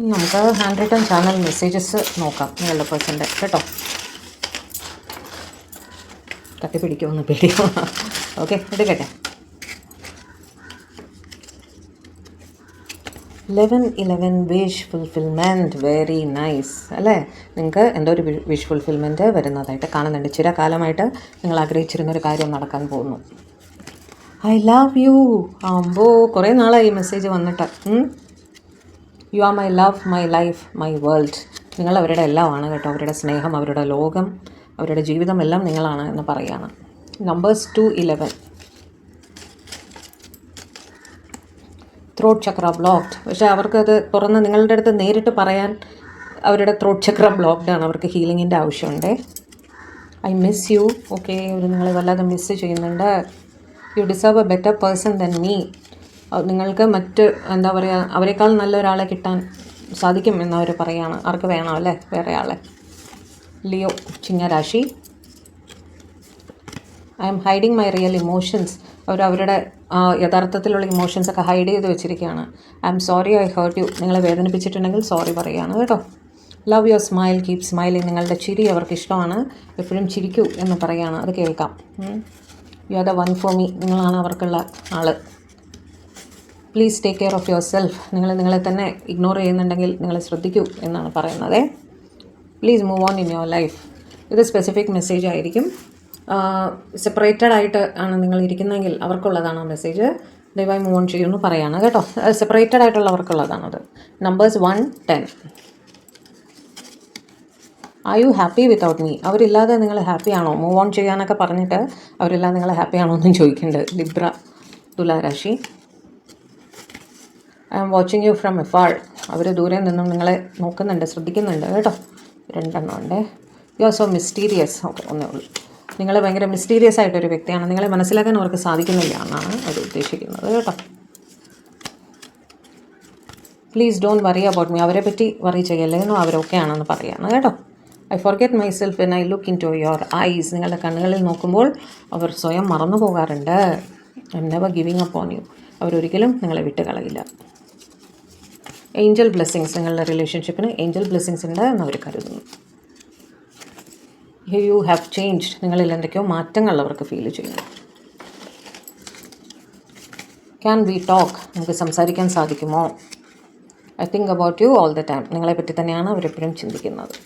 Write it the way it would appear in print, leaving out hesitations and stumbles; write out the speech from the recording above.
നമുക്ക് hand written channel messages നോക്കാം നിങ്ങളുടെ പേഴ്സൻ്റെ കേട്ടോ. തട്ടിപ്പിടിക്കുമെന്ന് പേടിയോ? ഓക്കെ, എടുക്കട്ടെ. 11 വിഷ് ഫുൾഫിൽമെൻറ്റ്. വെരി നൈസ് അല്ലേ? നിങ്ങൾക്ക് എന്തോ ഒരു വിഷ് ഫുൾഫിൽമെൻറ്റ് വരുന്നതായിട്ട് കാണുന്നുണ്ട്. ചില കാലമായിട്ട് നിങ്ങൾ ആഗ്രഹിച്ചിരുന്നൊരു കാര്യം നടക്കാൻ പോകുന്നു. I love you. ആകുമ്പോൾ കുറേ നാളായി ഈ മെസ്സേജ് വന്നിട്ട്. You are my love, my life, my world. നിങ്ങൾ അവരുടെ എല്ലാമാണ് കേട്ടോ. അവരുടെ സ്നേഹം, അവരുടെ ലോകം, അവരുടെ ജീവിതം എല്ലാം നിങ്ങളാണ് എന്ന് പറയുകയാണ്. നമ്പേഴ്സ് 2-11. ത്രോട്ട് ചക്ര ബ്ലോക്ക്ഡ്. പക്ഷേ അവർക്കത് തുറന്ന് നിങ്ങളുടെ അടുത്ത് നേരിട്ട് പറയാൻ അവരുടെ ത്രോട്ട് ചക്ര ബ്ലോക്ക്ഡ് ആണ്. അവർക്ക് ഹീലിങ്ങിൻ്റെ ആവശ്യമുണ്ട്. I miss you. ഓക്കെ, അവർ നിങ്ങളെ വല്ലാതെ മിസ് ചെയ്യുന്നുണ്ട്. U deserve A better person then me. നിങ്ങൾക്ക് മറ്റ് എന്താ പറയുക, അവരെക്കാൾ നല്ല ഒരാളെ കിട്ടാൻ സാധിക്കും എന്നവർ പറയുകയാണ്. ആർക്ക് വേണം അല്ലേ വേറെ ആളെ? ലിയോ, ചിങ്ങരാശി. I'm hiding my real emotions. അവരുടെ യഥാർത്ഥത്തിലുള്ള ഇമോഷൻസൊക്കെ ഹൈഡ് ചെയ്ത് വെച്ചിരിക്കുകയാണ്. I'm sorry I hurt you. നിങ്ങളെ വേദനിപ്പിച്ചിട്ടുണ്ടെങ്കിൽ സോറി പറയുകയാണ് കേട്ടോ. Love your smile, keep smiling. നിങ്ങളുടെ ചിരി അവർക്ക് ഇഷ്ടമാണ്. എപ്പോഴും ചിരിക്കൂ എന്ന് പറയുകയാണ്. അത് കേൾക്കാം. You are the one for me. നിങ്ങളാണ് അവർക്കുള്ള ആൾ. Please take care of yourself. നിങ്ങളെ തന്നെ ഇഗ്നോർ ചെയ്യുന്നുണ്ടെങ്കിൽ നിങ്ങൾ ശ്രദ്ധിക്കൂ എന്നാണ് പറയുന്നത്. Please move on in your life. ഇത് സ്പെസിഫിക് മെസ്സേജ് ആയിരിക്കും. സെപ്പറേറ്റഡ് ആയിട്ട് ആണ് നിങ്ങൾ ഇരിക്കുന്നതെങ്കിൽ അവർക്കുള്ളതാണ് ആ മെസ്സേജ്. ദയവായി മൂവ് ഓൺ ചെയ്യുമെന്ന് പറയാണ് കേട്ടോ. സെപ്പറേറ്റഡ് ആയിട്ടുള്ളവർക്കുള്ളതാണത്. Numbers 1-10. Are you happy without me? അവരില്ലാതെ നിങ്ങൾ ഹാപ്പിയാണോ? മൂവ് ഓൺ ചെയ്യാനൊക്കെ പറഞ്ഞിട്ട് അവരില്ലാതെ നിങ്ങൾ ഹാപ്പിയാണോ എന്നും ചോദിക്കുന്നുണ്ട്. ലിബ്ര, തുലാരാശി. I am watching you from afar. അവർ ദൂരെ നിന്നും നിങ്ങളെ നോക്കുന്നുണ്ട്, ശ്രദ്ധിക്കുന്നുണ്ട് കേട്ടോ. 2 ഉണ്ട്. You are so mysterious. Okay, ഒന്നേ ഉള്ളൂ. നിങ്ങൾ ഭയങ്കര മിസ്റ്റീരിയസ് ആയിട്ടൊരു വ്യക്തിയാണ്. നിങ്ങളെ മനസ്സിലാക്കാൻ അവർക്ക് സാധിക്കുന്നില്ല എന്നാണ് അവർ ഉദ്ദേശിക്കുന്നത് കേട്ടോ. Please don't worry about me. അവരെ പറ്റി വറി ചെയ്യല്ലേ എന്നോ അവരൊക്കെ ആണെന്ന് പറയുകയാണ് കേട്ടോ. I forget myself when I look into your eyes. നിങ്ങളുടെ കണ്ണുകളിൽ നോക്കുമ്പോൾ അവർ സ്വയം മറന്നു പോകാറുണ്ട്. I am never giving up on you. അവരൊരിക്കലും നിങ്ങളെ വിട്ട് കളയില്ല. Angel blessings. നിങ്ങളുടെ റിലേഷൻഷിപ്പിന് ഏഞ്ചൽ ബ്ലെസ്സിങ്സ് ഉണ്ട് എന്ന് അവർ കരുതുന്നു. You have changed. നിങ്ങളിൽ എന്തൊക്കെയോ മാറ്റങ്ങൾ അവർക്ക് ഫീൽ ചെയ്യുന്നു. Can we talk? നമുക്ക് സംസാരിക്കാൻ സാധിക്കുമോ? I think about you all the time. നിങ്ങളെപ്പറ്റി തന്നെയാണ് അവരെപ്പോഴും ചിന്തിക്കുന്നത്.